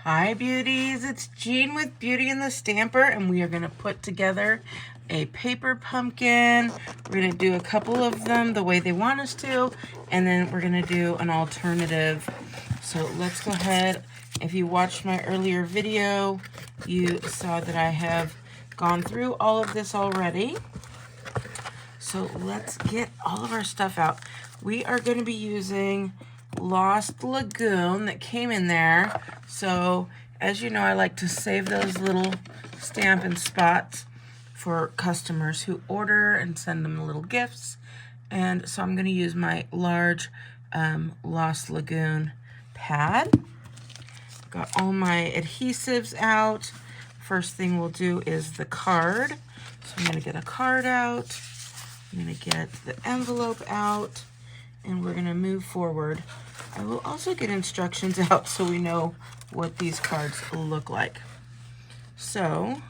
Hi beauties, it's Jean with Beauty and the Stamper, and we are going to put together a paper pumpkin. We're going to do a couple of them the way they want us to, and then we're going to do an alternative. So let's go ahead. If you watched my earlier video, you saw that I have gone through all of this already. So let's get all of our stuff out. We are going to be using Lost Lagoon that came in there. So as you know, I like to save those little Stampin' spots for customers who order and send them little gifts. And so I'm going to use my large Lost Lagoon pad. Got all my adhesives out. First thing we'll do is the card. So I'm going to get a card out. I'm going to get the envelope out, and we're going to move forward. I will also get instructions out so we know what these cards look like. So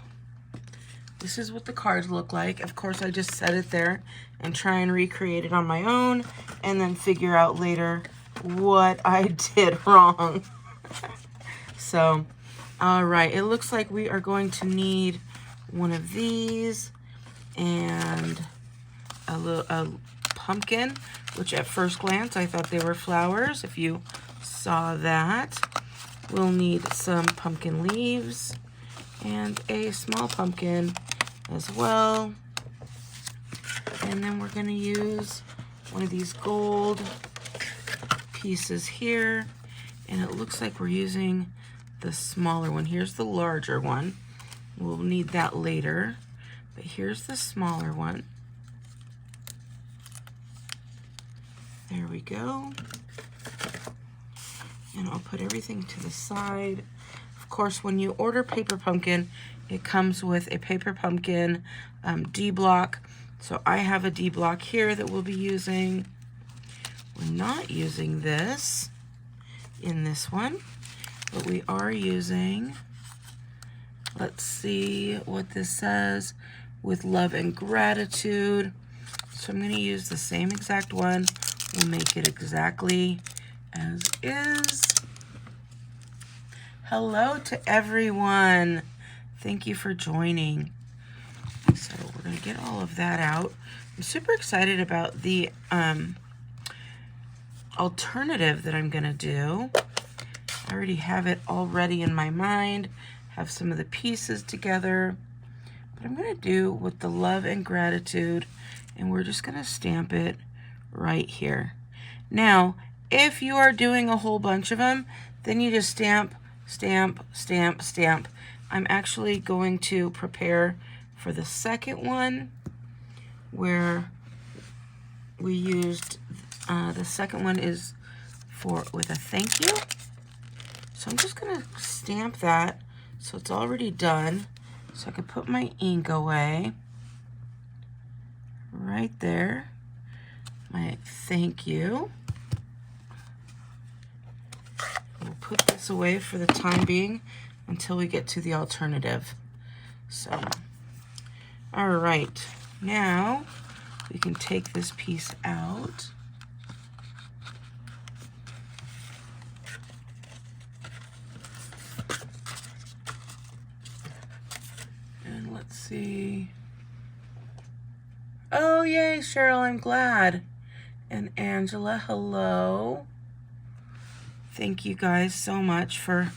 this is what the cards look like. Of course, I just set it there and try and recreate it on my own and then figure out later what I did wrong. So, all right, it looks like we are going to need one of these and a pumpkin, which at first glance I thought they were flowers. If you saw that, we'll need some pumpkin leaves and a small pumpkin as well. And then we're going to use one of these gold pieces here, and it looks like we're using the smaller one. Here's the larger one. We'll need that later, but here's the smaller one. There we go. And I'll put everything to the side. Of course, when you order paper pumpkin, it comes with a paper pumpkin D block. So I have a D block here that we'll be using. We're not using this in this one, but we are using, let's see what this says, with love and gratitude. So I'm going to use the same exact one. We'll make it exactly as is. Hello to everyone. Thank you for joining. So we're going to get all of that out. I'm super excited about the alternative that I'm going to do. I already have it already in my mind, have some of the pieces together. But I'm going to do with the love and gratitude, and we're just going to stamp it right here. Now, if you are doing a whole bunch of them, then you just stamp, stamp, stamp, stamp. I'm actually going to prepare for the second one where we used, the second one is with a thank you. So I'm just going to stamp that so it's already done, so I can put my ink away right there. My thank you. We'll put this away for the time being until we get to the alternative. So, all right, now we can take this piece out. And let's see. Oh, yay, Cheryl, I'm glad. And Angela, hello. Thank you guys so much for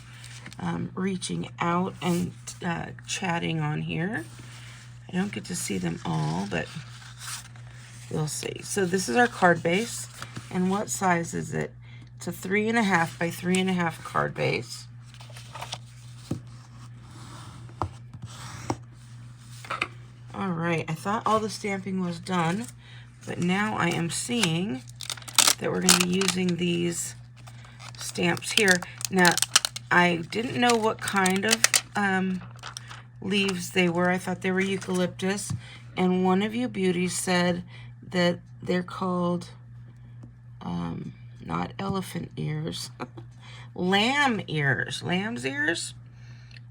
reaching out and chatting on here. I don't get to see them all, but we'll see. So this is our card base. And what size is it? It's a 3.5 by 3.5 card base. All right, I thought all the stamping was done, but now I am seeing that we're going to be using these stamps here. Now, I didn't know what kind of leaves they were. I thought they were eucalyptus, and one of you beauties said that they're called, not elephant ears, lamb ears, lamb's ears.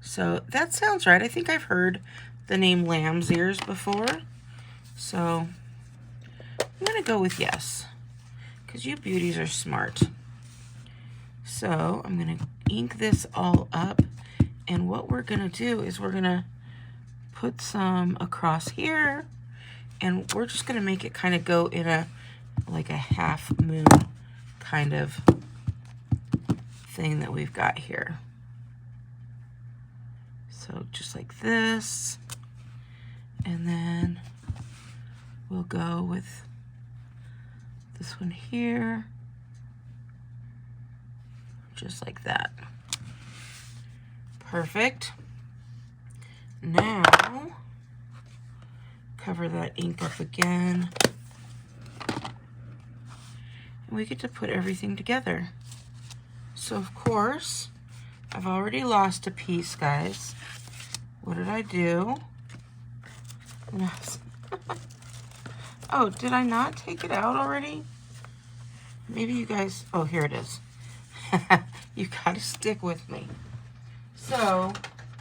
So that sounds right. I think I've heard the name lamb's ears before. So I'm going to go with yes, because you beauties are smart. So I'm going to ink this all up. And what we're gonna do is we're gonna put some across here, and we're just gonna make it kind of go in a, like a half moon kind of thing that we've got here. So just like this, and then we'll go with this one here, just like that. Perfect. Now, cover that ink up again. And we get to put everything together. So of course, I've already lost a piece, guys. What did I do? Oh, did I not take it out already? Maybe you guys, oh, here it is. You gotta stick with me. So,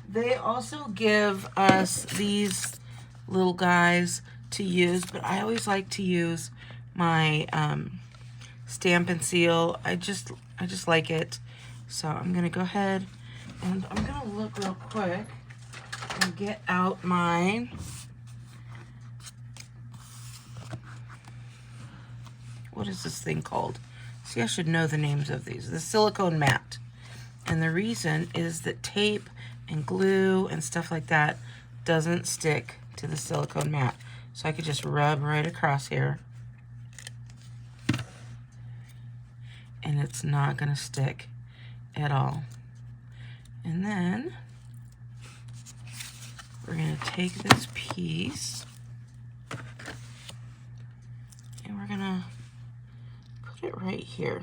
they also give us these little guys to use, but I always like to use my Stampin' Seal. I just like it. So I'm gonna go ahead and I'm gonna look real quick and get out my what is this thing called? See, I should know the names of these. The silicone mat. And the reason is that tape and glue and stuff like that doesn't stick to the silicone mat. So I could just rub right across here. And it's not gonna stick at all. And then we're gonna take this piece and we're gonna put it right here.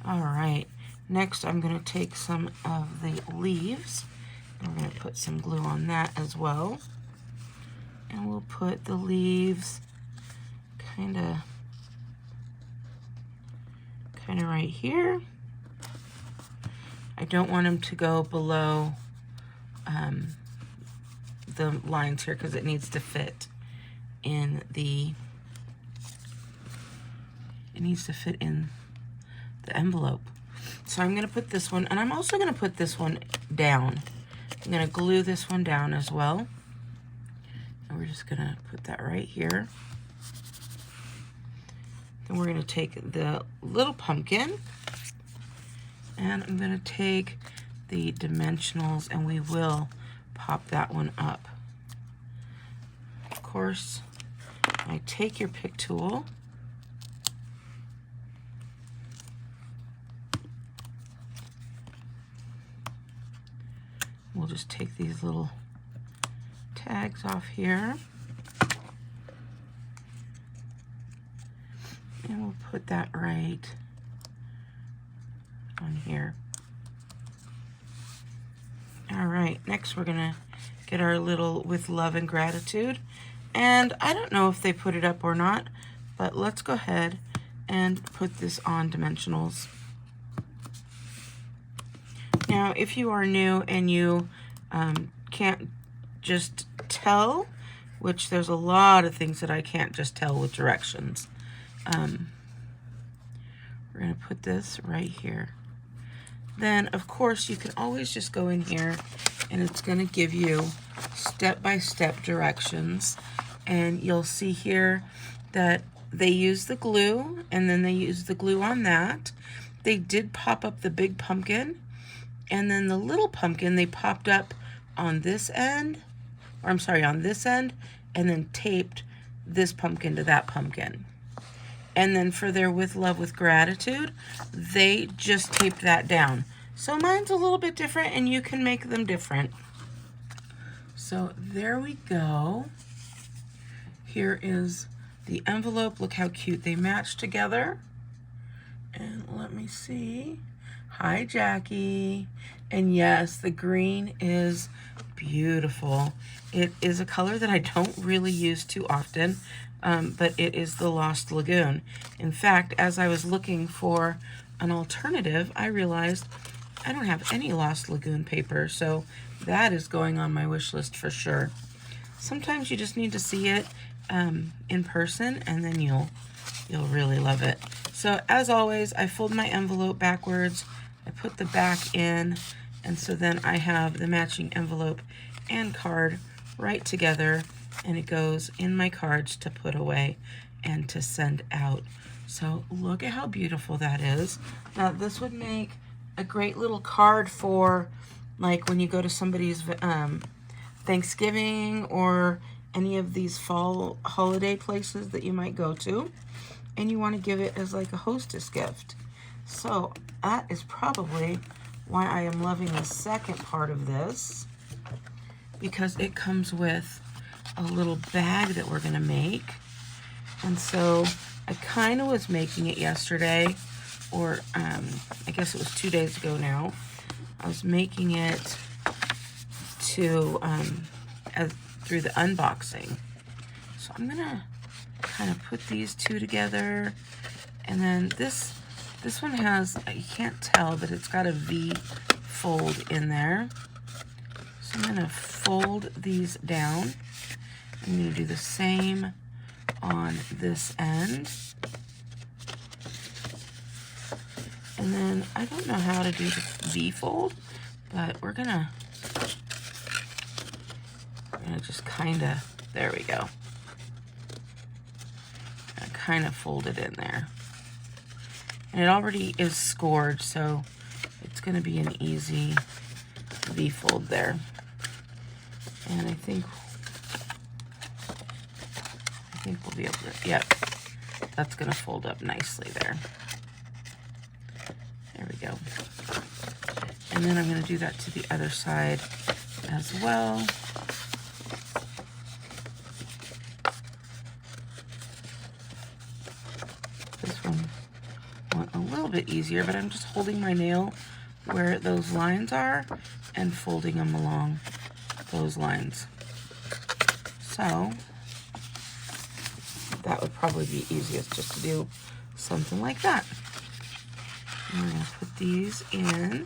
All right, next I'm gonna take some of the leaves and we're gonna put some glue on that as well. And we'll put the leaves kinda right here. I don't want them to go below the lines here because it needs to fit in the, envelope. So I'm gonna put this one, and I'm also gonna put this one down. I'm gonna glue this one down as well. And we're just gonna put that right here. Then we're gonna take the little pumpkin, and I'm gonna take the dimensionals, and we will pop that one up. Of course, I take your pick tool, we'll just take these little tags off here. And we'll put that right on here. All right, next we're gonna get our little with love and gratitude. And I don't know if they put it up or not, but let's go ahead and put this on dimensionals. Now, if you are new and you can't just tell, which there's a lot of things that I can't just tell with directions, we're going to put this right here. Then, of course, you can always just go in here and it's going to give you step-by-step directions. And you'll see here that they use the glue, and then they use the glue on that. They did pop up the big pumpkin, and then the little pumpkin they popped up on this end, or I'm sorry, on this end, and then taped this pumpkin to that pumpkin. And then for their with love with gratitude, they just taped that down. So mine's a little bit different, and you can make them different. So there we go. Here is the envelope. Look how cute they match together. And let me see. Hi, Jackie. And yes, the green is beautiful. It is a color that I don't really use too often, but it is the Lost Lagoon. In fact, as I was looking for an alternative, I realized I don't have any Lost Lagoon paper, so that is going on my wish list for sure. Sometimes you just need to see it in person, and then you'll really love it. So So as always, I fold my envelope backwards, I put the back in, and so then I have the matching envelope and card right together, and it goes in my cards to put away and to send out. So look at how beautiful that is. Now this would make a great little card for like when you go to somebody's Thanksgiving or any of these fall holiday places that you might go to, and you want to give it as like a hostess gift. So that is probably why I am loving the second part of this, because it comes with a little bag that we're gonna make. And so I kind of was making it yesterday, or I guess it was 2 days ago now. I was making it to through the unboxing. So I'm gonna kind of put these two together, and then this one has, you can't tell, but it's got a V fold in there. So I'm gonna fold these down. I'm gonna do the same on this end. And then I don't know how to do the V fold, but we're gonna just kind of, there we go. I kind of fold it in there. And it already is scored, so it's gonna be an easy V fold there. And I think we'll be able to, yep, that's gonna fold up nicely there. There we go. And then I'm gonna do that to the other side as well. This one went a little bit easier, but I'm just holding my nail where those lines are and folding them along those lines. So that would probably be easiest, just to do something like that. And we're gonna put these in.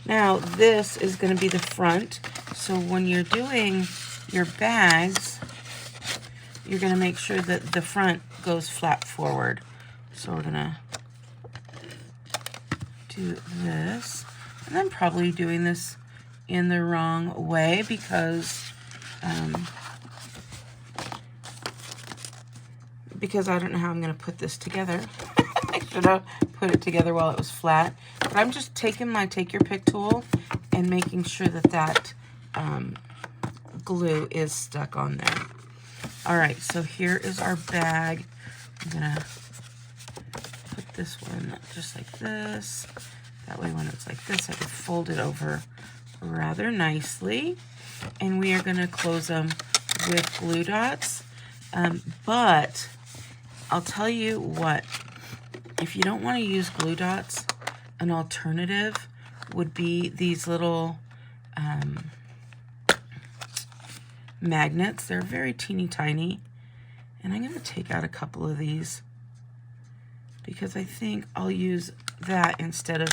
Now this is gonna be the front. So when you're doing your bags, you're gonna make sure that the front goes flat forward. So we're gonna do this, and I'm probably doing this in the wrong way because I don't know how I'm going to put this together. I should have put it together while it was flat. But I'm just taking my Take Your Pick tool and making sure that that glue is stuck on there. All right, so here is our bag. I'm going to put this one just like this. That way when it's like this, I can fold it over rather nicely. And we are going to close them with glue dots. But I'll tell you what, if you don't want to use glue dots, an alternative would be these little magnets. They're very teeny tiny. And I'm going to take out a couple of these because I think I'll use that instead of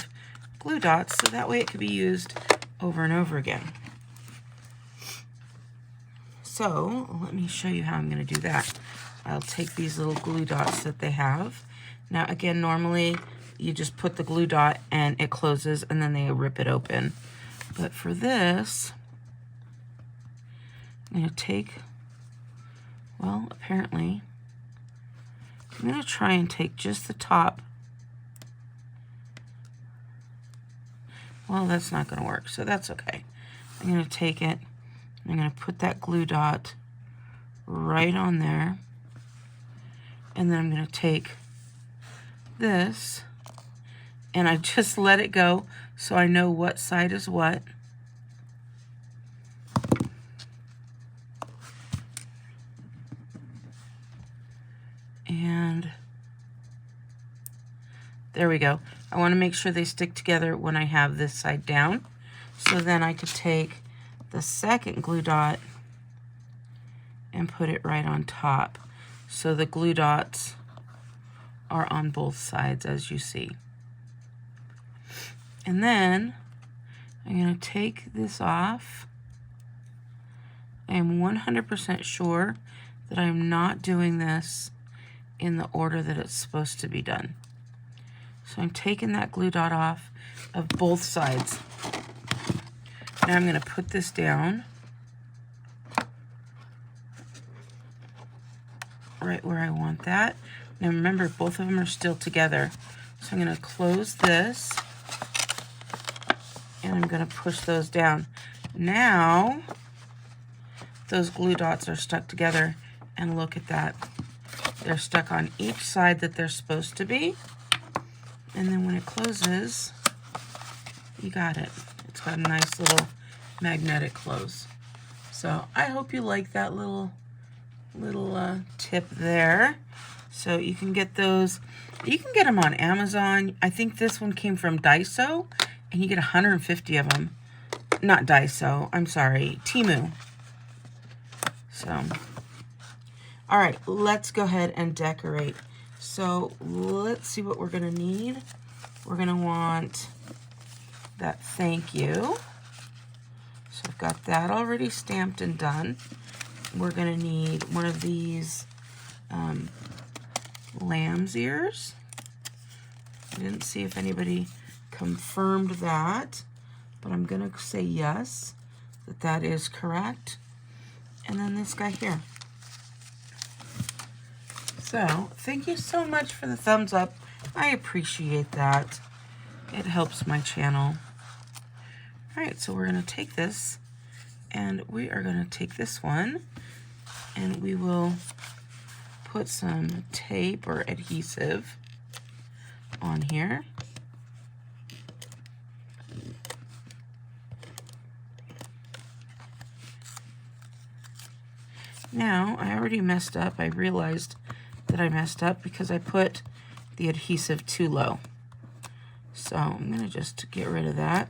glue dots, so that way it could be used over and over again. So let me show you how I'm going to do that. I'll take these little glue dots that they have. Now again, normally you just put the glue dot and it closes and then they rip it open. But for this, I'm going to take, well, apparently, I'm going to try and take just the top. Well, that's not going to work, so that's okay. I'm going to take it, I'm going to put that glue dot right on there, and then I'm going to take this, and I just let it go so I know what side is what. And there we go. I want to make sure they stick together when I have this side down. So then I could take the second glue dot and put it right on top. So the glue dots are on both sides, as you see. And then I'm going to take this off I am 100% sure that I am not doing this in the order that it's supposed to be done. So I'm taking that glue dot off of both sides. Now I'm going to put this down right where I want that. Now remember, both of them are still together. So I'm going to close this and I'm going to push those down. Now those glue dots are stuck together, and look at that. They're stuck on each side that they're supposed to be. And then when it closes, you got it. It's got a nice little magnetic close. So I hope you like that little tip there. So you can get those. You can get them on Amazon. I think this one came from Daiso, and you get 150 of them. Not Daiso, I'm sorry, Temu. So, all right, let's go ahead and decorate. So let's see what we're gonna need. We're gonna want that thank you. So I've got that already stamped and done. We're gonna need one of these lamb's ears. I didn't see if anybody confirmed that, but I'm gonna say yes, that is correct. And then this guy here. So thank you so much for the thumbs up. I appreciate that. It helps my channel. All right, so we're gonna take this, and we are gonna take this one, and we will put some tape or adhesive on here. Now, I already messed up. I realized that I messed up because I put the adhesive too low. So I'm gonna just get rid of that.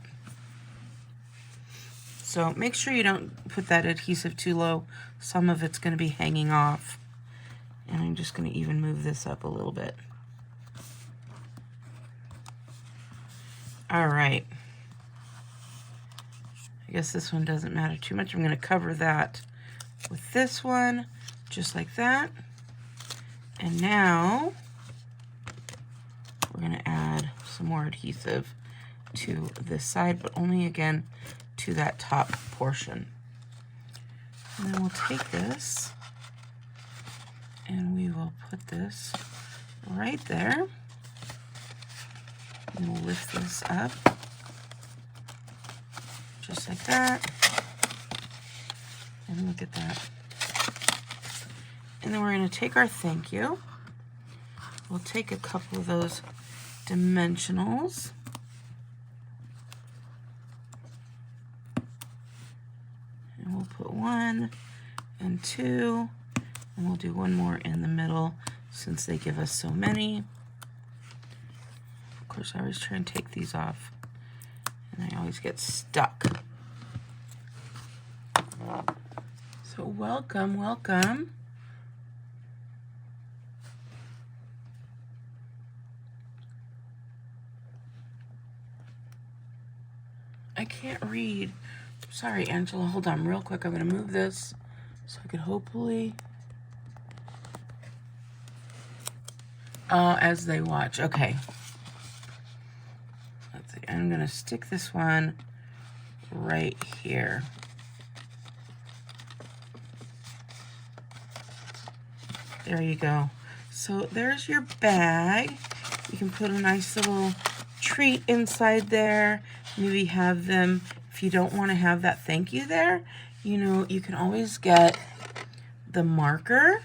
So make sure you don't put that adhesive too low. Some of it's gonna be hanging off. And I'm just gonna even move this up a little bit. All right. I guess this one doesn't matter too much. I'm gonna cover that with this one, just like that. And now we're gonna add some more adhesive to this side, but only again to that top portion. And then we'll take this and we will put this right there. And we'll lift this up just like that. And look at that. And then we're going to take our thank you. We'll take a couple of those dimensionals. And we'll put 1 and 2. And we'll do one more in the middle since they give us so many. Of course, I always try and take these off. And I always get stuck. So welcome, welcome. I can't read. Sorry, Angela. Hold on real quick. I'm going to move this so I could hopefully... as they watch. Okay. Let's see. I'm going to stick this one right here. There you go. So there's your bag. You can put a nice little treat inside there. Maybe have them, if you don't want to have that thank you there, you know, you can always get the marker,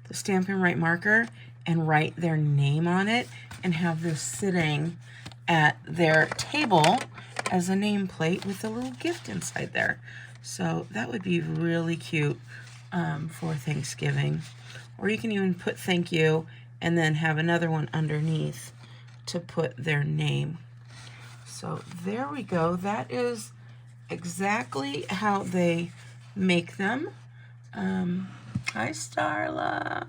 the Stampin' Right marker, and write their name on it and have this sitting at their table as a nameplate with a little gift inside there. So that would be really cute for Thanksgiving. Or you can even put thank you and then have another one underneath to put their name. So there we go. That is exactly how they make them. Hi, Starla.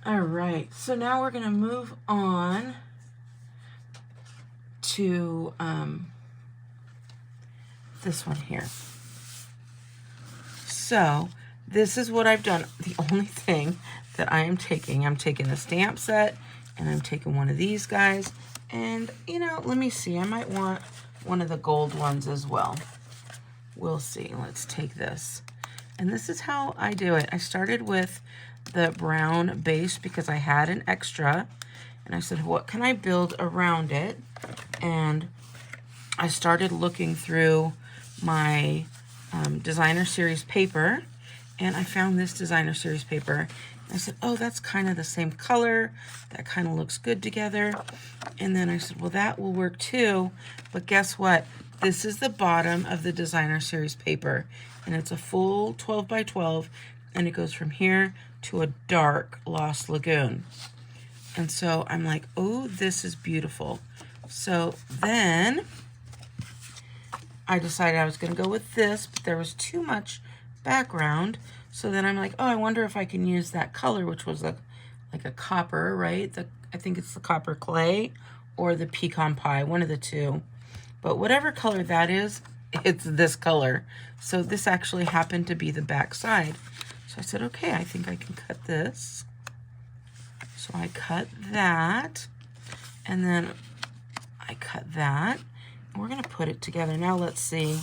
All right, so now we're going to move on to this one here. So this is what I've done. The only thing that I'm taking the stamp set, and I'm taking one of these guys, and you know, let me see, I might want one of the gold ones as well. We'll see. Let's take this. And this is how I do it. I started with the brown base because I had an extra, and I said, what can I build around it? And I started looking through my designer series paper, and I found this designer series paper. I said, oh, that's kind of the same color. That kind of looks good together. And then I said, well, that will work too. But guess what? This is the bottom of the designer series paper, and it's a full 12 by 12, and it goes from here to a dark Lost Lagoon. And so I'm like, oh, this is beautiful. So then I decided I was going to go with this, but there was too much background. So then I'm like, oh, I wonder if I can use that color, which was like a copper, right? I think it's the copper clay or the pecan pie, one of the two. But whatever color that is, it's this color. So this actually happened to be the back side. So I said, okay, I think I can cut this. So I cut that, and then I cut that. And we're gonna put it together. Now let's see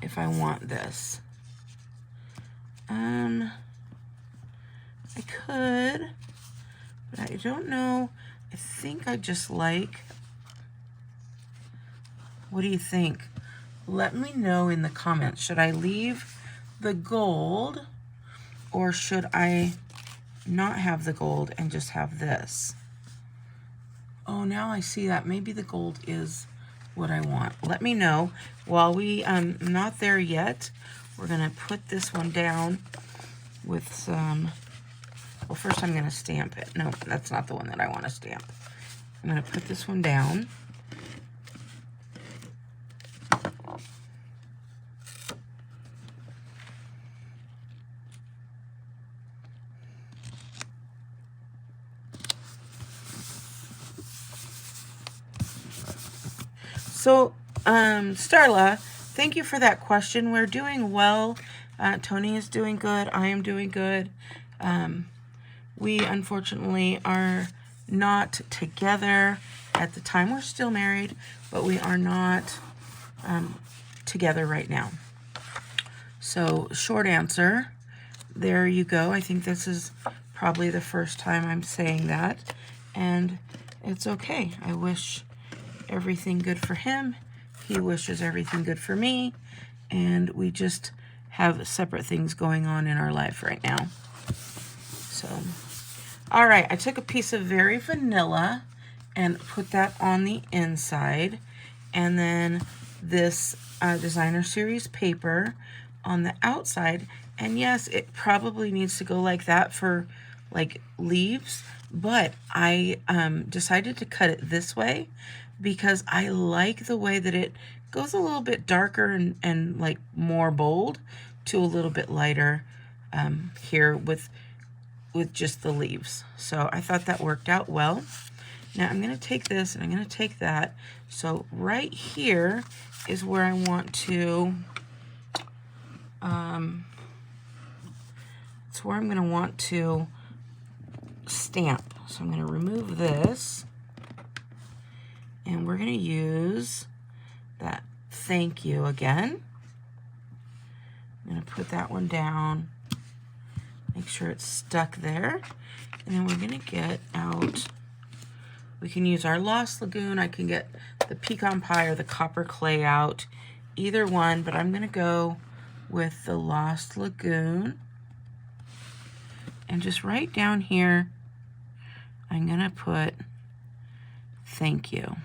if I want this. I could, but I don't know. I think I just like, what do you think? Let me know in the comments. Should I leave the gold, or should I not have the gold and just have this? Oh, now I see that maybe the gold is what I want. Let me know. While we not there yet, we're gonna put this one down with some, well, first I'm gonna stamp it. No, that's not the one that I want to stamp. I'm gonna put this one down. So, Starla, thank you for that question. We're doing well. Tony is doing good. I am doing good. We, unfortunately, are not together at the time. We're still married, but we are not together right now. So, short answer, there you go. I think this is probably the first time I'm saying that, and it's okay. I wish everything good for him. He wishes everything good for me, and we just have separate things going on in our life right now. So, all right, I took a piece of Very Vanilla and put that on the inside, and then this designer series paper on the outside. And yes, it probably needs to go like that for like leaves, but I decided to cut it this way because I like the way that it goes a little bit darker and like more bold to a little bit lighter here with just the leaves. So I thought that worked out well. Now I'm going to take this and I'm going to take that. So right here is where I want to, it's where I'm going to want to stamp. So I'm going to remove this, and we're going to use that thank you again. I'm going to put that one down, make sure it's stuck there, and then we're going to get out, we can use our Lost Lagoon, I can get the pecan pie or the copper clay out, either one, but I'm going to go with the Lost Lagoon. And just right down here, I'm going to put thank you.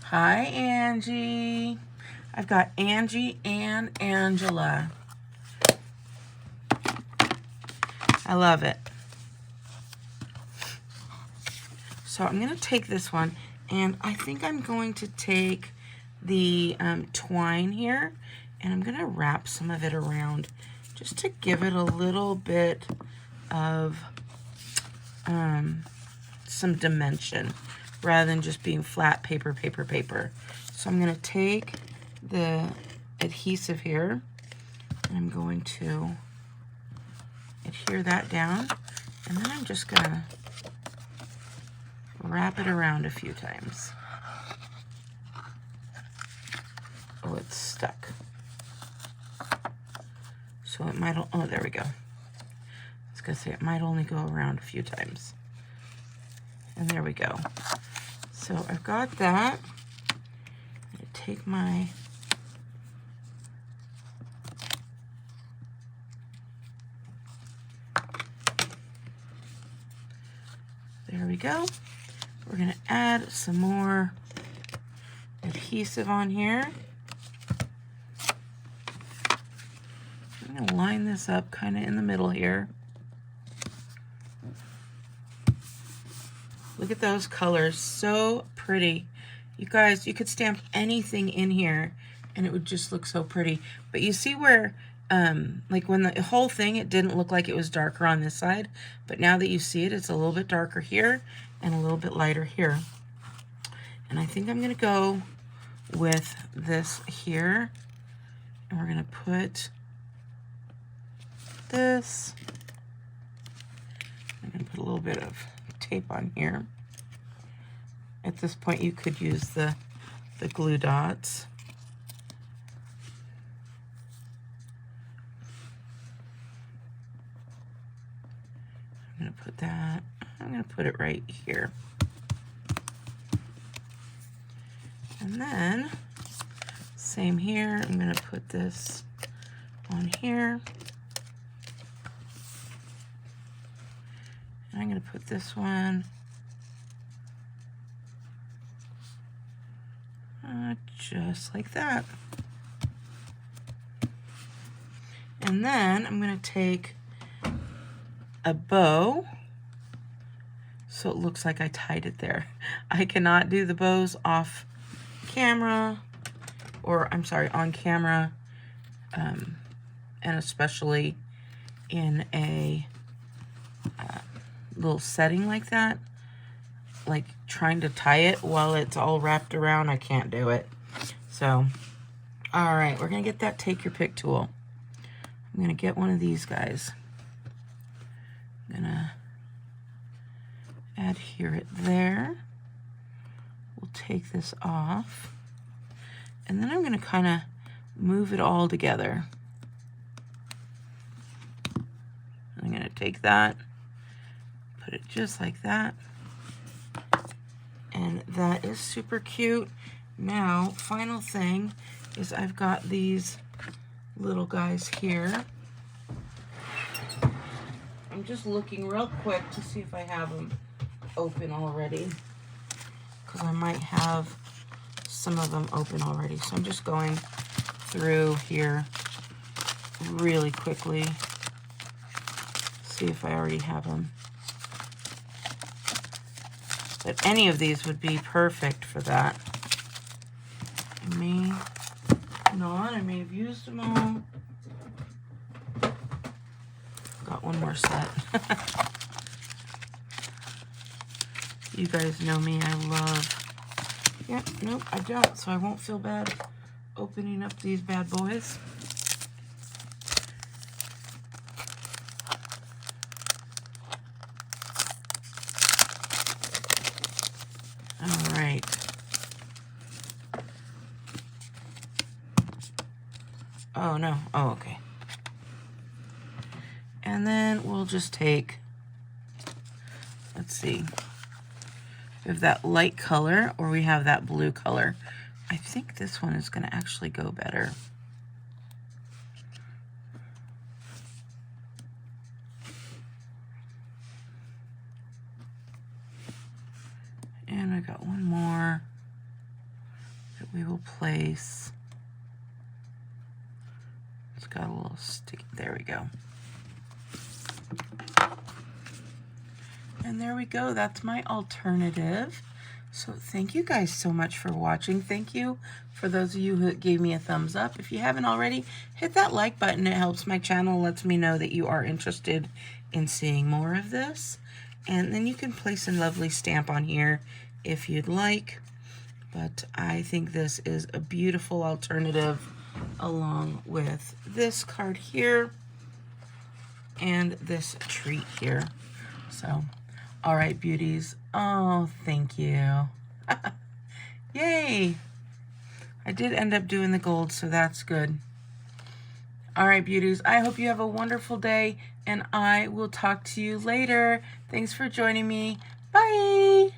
Hi, Angie. I've got Angie and Angela. I love it. So I'm going to take this one, and I think I'm going to take the twine here, and I'm going to wrap some of it around just to give it a little bit of some dimension rather than just being flat paper, paper, paper. So I'm going to take the adhesive here and I'm going to adhere that down, and then I'm just going to wrap it around a few times. Oh, it's stuck. So it might, oh, there we go. I was going to say it might only go around a few times. And there we go. So I've got that. I'm going to take my there we go. We're going to add some more adhesive on here. I'm going to line this up kind of in the middle here. Look at those colors, so pretty. You guys, you could stamp anything in here and it would just look so pretty. But you see where, like when the whole thing, it didn't look like it was darker on this side, but now that you see it, it's a little bit darker here and a little bit lighter here. And I think I'm gonna go with this here, and we're gonna put this, I'm gonna put a little bit of tape on here. At this point you could use the glue dots. I'm gonna put that, I'm gonna put it right here. And then, same here, I'm gonna put this on here. And I'm gonna put this one just like that. And then I'm gonna take a bow so it looks like I tied it there. I cannot do the bows off camera, or I'm sorry, on camera, and especially in a little setting like that, like trying to tie it while it's all wrapped around, I can't do it. So, all right, we're gonna get that take your pick tool. I'm gonna get one of these guys. I'm gonna adhere it there. We'll take this off. And then I'm gonna kind of move it all together. I'm gonna take that, put it just like that. And that is super cute. Now, final thing is I've got these little guys here. I'm just looking real quick to see if I have them open already, because I might have some of them open already. So I'm just going through here really quickly, see if I already have them. But any of these would be perfect for that. I may not, I may have used them all. Got one more set. You guys know me, I love, yeah, nope, I don't, so I won't feel bad opening up these bad boys. All right. Oh, no. Oh, okay. And then we'll just take, let's see, we have that light color or we have that blue color. I think this one is going to actually go better. And I got one more that we will place. It's got a little sticky, there we go. And there we go, that's my alternative. So thank you guys so much for watching. Thank you for those of you who gave me a thumbs up. If you haven't already, hit that like button. It helps my channel, lets me know that you are interested in seeing more of this. And then you can place a lovely stamp on here if you'd like. But I think this is a beautiful alternative along with this card here and this treat here. So, all right, beauties. Oh, thank you. Yay. I did end up doing the gold, so that's good. All right, beauties. I hope you have a wonderful day, and I will talk to you later. Thanks for joining me. Bye.